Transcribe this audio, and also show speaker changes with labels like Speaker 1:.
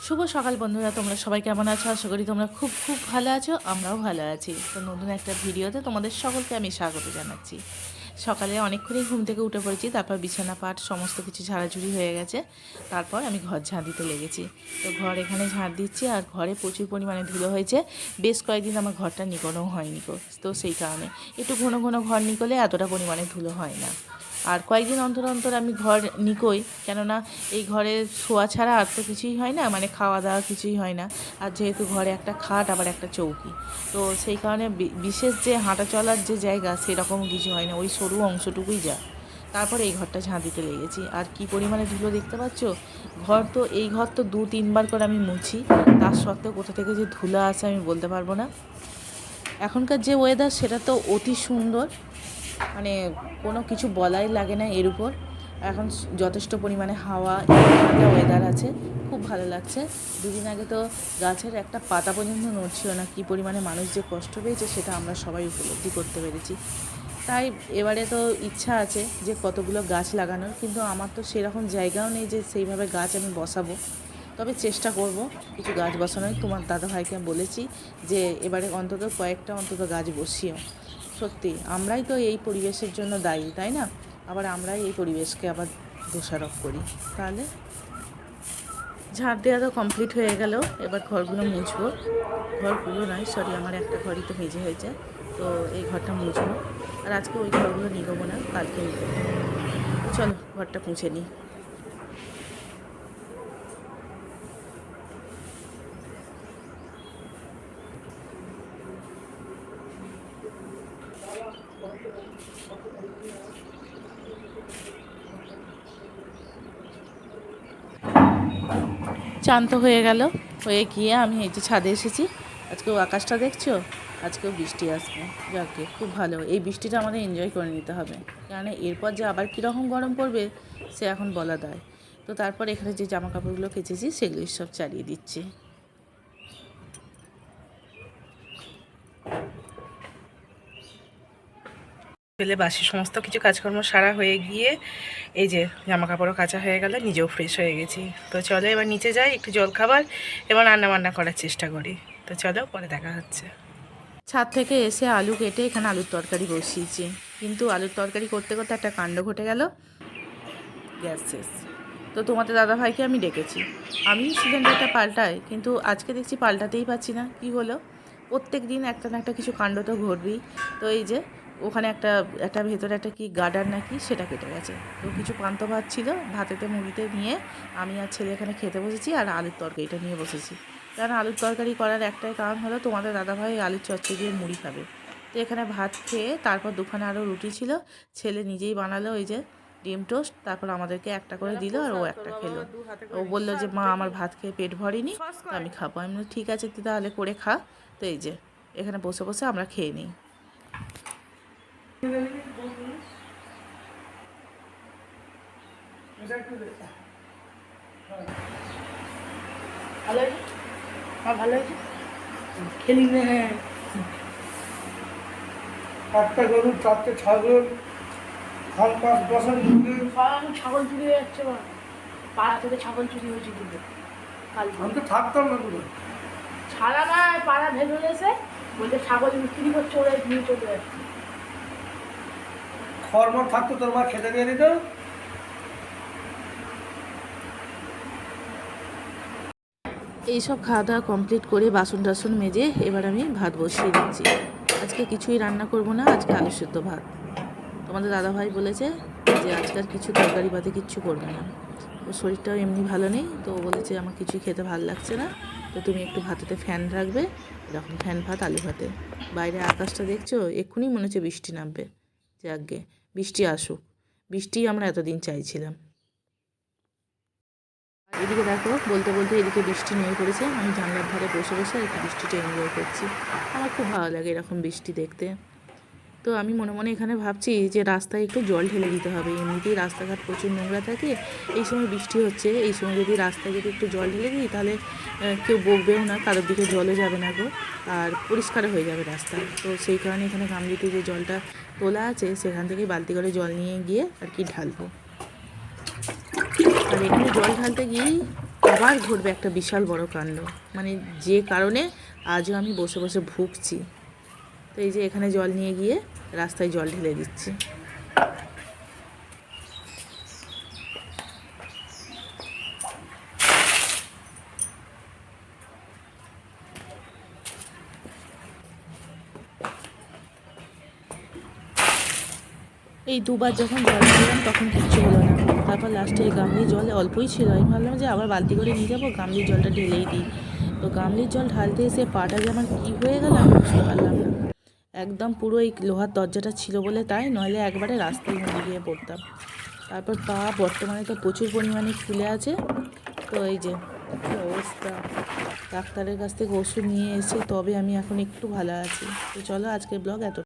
Speaker 1: শুভ সকাল বন্ধুরা, তোমরা সবাই কেমন আছো? আশা করি তোমরা খুব খুব ভালো আছো। আমরাও ভালো আছি। তো নতুন একটা ভিডিওতে তোমাদের সকলকে আমি স্বাগত জানাচ্ছি। সকালে অনেকক্ষণই ঘুম থেকে উঠে পড়েছি, তারপর বিছানা পাট সমস্ত কিছু ঝাড়াঝুড়ি হয়ে গেছে। তারপর আমি ঘর ঝাঁট দিতে লেগেছি। তো ঘর এখানে ঝাঁট দিচ্ছি, আর ঘরে প্রচুর পরিমাণে ধুলো হয়েছে। বেশ কয়েকদিন আমার ঘরটা নিকোনোও হয়নি তো সেই কারণে একটু ঘন ঘন ঘর নিকোলে এতটা পরিমাণে ধুলো হয় না। আর কয়েকদিন অন্তর অন্তর আমি ঘর নিকোই, কেননা এই ঘরে শোয়া ছাড়া আর তো কিছুই হয় না, মানে খাওয়া দাওয়া কিছুই হয় না। আর যেহেতু ঘরে একটা খাট আবার একটা চৌকি, তো সেই কারণে বিশেষ যে হাঁটা চলার যে জায়গা সেরকম কিছু হয় না, ওই সরু অংশটুকুই যা। তারপরে এই ঘরটা ঝাঁ দিতে লেগেছি। আর কি পরিমাণে ধুলো দেখতে পাচ্ছ। এই ঘর তো 2-3 বার করে আমি মুছি, তার সত্ত্বেও কোথা থেকে যে ধুলো আসে আমি বলতে পারবো না। এখনকার যে ওয়েদার সেটা তো অতি সুন্দর, মানে কোনো কিছু বলাই লাগে না এর উপর। এখন যথেষ্ট পরিমাণে হাওয়া, ঠান্ডা ওয়েদার আছে, খুব ভালো লাগছে। দুদিন আগে তো গাছের একটা পাতা পর্যন্ত নড়ছিল না। কী পরিমাণে মানুষ যে কষ্ট পেয়েছে সেটা আমরা সবাই উপলব্ধি করতে পেরেছি। তাই এবারে তো ইচ্ছা আছে যে কতগুলো গাছ লাগানোর, কিন্তু আমার তো সেরকম জায়গাও নেই যে সেইভাবে গাছ আমি বসাবো। তবে চেষ্টা করব কিছু গাছ বসানোর। তোমার দাদাভাইকে আমি বলেছি যে এবারে অন্তত কয়েকটা গাছ বসিও। সত্যি আমরাই তো এই পরিবেশের জন্য দায়ী, তাই না? আবার আমরাই এই পরিবেশকে আবার দোষারোপ করি। তাহলে ঝাড় দেওয়া তো কমপ্লিট হয়ে গেল, এবার ঘরগুলো মুছবো। ঘরগুলো নয়, সরি, আমার একটা ঘরই তো মেজে হয়েছে, তো এই ঘরটা মুছবো। আর আজকে ওই ঘরগুলো নিগবো না, কালকে নিগবো। চলো ঘরটা মুছে নিই। চান তো হয়ে গেল, হয়ে গিয়ে আমি এই যে ছাদে এসেছি। আজকেও আকাশটা দেখছো, আজকেও বৃষ্টি আসবে। যাকে খুব ভালো, এই বৃষ্টিটা আমাদের এনজয় করে নিতে হবে, কারণ এরপর যে আবার কীরকম গরম পড়বে সে এখন বলা দায়। তো তারপর এখানে যে জামা কাপড়গুলো কেচেছি সেগুলো সব চালিয়ে দিচ্ছি। ফেলে বাসি সমস্ত কিছু কাজকর্ম সারা হয়ে গিয়ে এই যে জামা কাপড়ও কাচা হয়ে গেল, নিজেও ফ্রেশ হয়ে গেছি। তো চলো এবার নিচে যাই, একটু জল খাবার এবং রান্না বান্না করার চেষ্টা করি। তো চলো পরে দেখা হচ্ছে। ছাদ থেকে এসে আলু কেটে এখানে আলুর তরকারি বসিয়েছি, কিন্তু আলুর তরকারি করতে করতে একটা কাণ্ড ঘটে গেল, গ্যাস শেষ। তো তোমাদের দাদাভাইকে আমি ডেকেছি, আমি সিলিন্ডারটা পাল্টাই, কিন্তু আজকে দেখছি পাল্টাতেই পারছি না। কি হলো, প্রত্যেক দিন একটা না একটা কিছু কাণ্ড তো ঘটবেই। তো এই যে ওখানে একটা ভেতরে একটা কি গার্ডার নাকি সেটা কেটে গেছে। তো কিছু পান্ত ভাত ছিল, ভাতেতে মুড়িতে নিয়ে আমি আর ছেলে এখানে খেতে বসেছি, আর আলুর তরকারিটা নিয়ে বসেছি। কারণ আলুর তরকারি করার একটাই কারণ হলো তোমাদের দাদাভাই আলুর চচ্চড়ি দিয়ে মুড়ি খাবে। তো এখানে ভাত খেয়ে তারপর দুখানে আরও রুটি ছিল, ছেলে নিজেই বানালো ওই যে ডিম টোস্ট, তারপর আমাদেরকে একটা করে দিল আর ও একটা খেলো। ও বললো যে মা আমার ভাত খেয়ে পেট ভরেনি, তো আমি খাবো। আমি বললাম ঠিক আছে তুই তাহলে করে খা। তো এই যে এখানে বসে বসে আমরা খেয়ে নিই। ভালো হয়েছে, ভালো হয়েছে, খেলি না। হ্যাঁ,
Speaker 2: 4টা গরু, 4টে ছাগল, 5-10 মুরগি।
Speaker 3: ছাগল চুরি হয়ে যাচ্ছে, পাড়া থেকে ছাগল চুরি হয়েছে কিন্তু কাল
Speaker 2: আমি তো থাকতাম না পুরো।
Speaker 3: ছাড়া নয়, পাড়া ভেঙে গেছে বলতে ছাগল বিক্রি করছে, ওরা নিয়ে চলে যাচ্ছে।
Speaker 2: খড়মড় থাকতো তোর মা খেতে দিয়ে দিত।
Speaker 1: এইসব খাওয়া দাওয়া কমপ্লিট করে বাসন টাসন মেজে এবার আমি ভাত বসিয়ে দিচ্ছি। আজকে কিছুই রান্না করব না, আজকে আলু সেদ্ধ ভাত। তোমাদের দাদাভাই বলেছে যে আজকাল কিছু তরকারি পাতে কিচ্ছু করবে না, ওর শরীরটাও এমনি ভালো নেই, তো ও বলেছে আমার কিছুই খেতে ভালো লাগছে না, তো তুমি একটু ভাতেতে ফ্যান রাখবে, এরকম ফ্যান ভাত আলু ভাতে। বাইরে আকাশটা দেখছো, এক্ষুনি মনে হচ্ছে বৃষ্টি নামবে। যাকগে বৃষ্টি আসুক, বৃষ্টি আমরা এতদিন চাইছিলাম। এদিকে দেখো, বলতে বলতে এদিকে বৃষ্টি নেমে পড়েছে। আমি জানলার ধারে বসে বসে একটু বৃষ্টিটা এনজয় করছি। আমার খুব ভালো লাগে এরকম বৃষ্টি দেখতে। তো আমি মনে মনে এখানে ভাবছি যে রাস্তায় একটু জল ঢেলে দিতে হবে, এমনিতেই রাস্তাঘাট প্রচুর নোংরা থাকে। এই সময় বৃষ্টি হচ্ছে, এই সময় যদি রাস্তায় যদি একটু জল ঢেলে দিই তাহলে কেউ বকবেও না, কারোর দিকে জলও যাবে না গো, আর পরিষ্কার হয়ে যাবে রাস্তা। তো সেই কারণে এখানে গামলিতে যে জলটা তোলা আছে সেখান থেকে বালতি করে জল নিয়ে গিয়ে আর কি ঢালবো। আর এখানে জল ঢালতে গিয়েই আবার ঘটবে একটা বিশাল বড় কাণ্ড, মানে যে কারণে আজও আমি বসে বসে ভুগছি। তো এই যে এখানে জল নিয়ে গিয়ে রাস্তায় জল ঢেলে দিচ্ছি। এই দুবার যখন জল দিলাম তখন কিচ্ছু হলো না। তারপর লাস্টে এই গামলির জল অল্পই ছিল, আমি ভাবলাম যে আবার বালতি করে নিয়ে যাবো, গামলির জলটা ঢেলেই দিই। তো গামলির জল ঢালতে এসে পাটা যে আমার কী হয়ে গেল আমি বুঝতে পারলাম না। একদম পুরো এই লোহার দরজাটা ছিল বলে তাই, নইলে একবারে রাস্তায় মুড়ে গিয়ে পড়তাম। তারপর পা বর্তমানে তো প্রচুর পরিমাণে ফুলে আছে। তো এই যে কী অবস্থা, ডাক্তারের কাছ থেকে ওষুধ নিয়ে এসে তবে আমি এখন একটু ভালো আছি। তো চলো আজকের ব্লগ এত।